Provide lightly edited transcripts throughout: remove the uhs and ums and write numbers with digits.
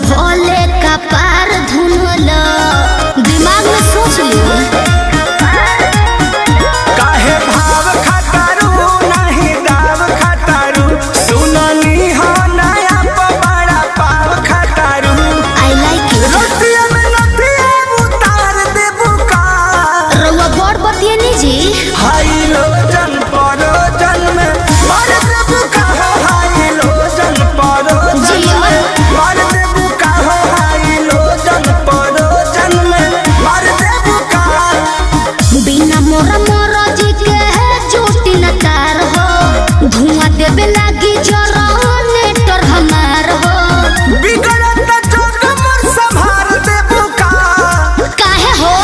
भोले का पार धुनल। दिमाग में सोच लो। काहे भाव खटारू नहीं दाव खटारू, सुननी हो नया बड़ा पाव खटारू। I like it. रोटिया में नथिया उतार देबू का, रउआ बड़ बतिए नी जी। हाई लो जन परो जन में मार देबू का हो, हाई लो जन परो जन में मार देबू का हो, हाई लो जन परो जन में मार देबू का। बिना मोरा मोरा जी के झूठी नकार हो, धुआं देवे लागी जनरेटर हमार हो। बिगड़त जोग मोर संभार देबू का, काहे हो?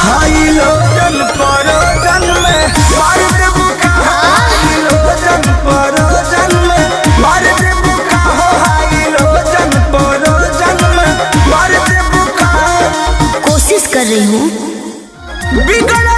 हाई लो जन परो जन में मार देबू का, हाई लो जन परो जन में मार देबू का हो, हाई लो जन परो जन में मार देबू का। कोशिश कर रही हूँ। बिगड़त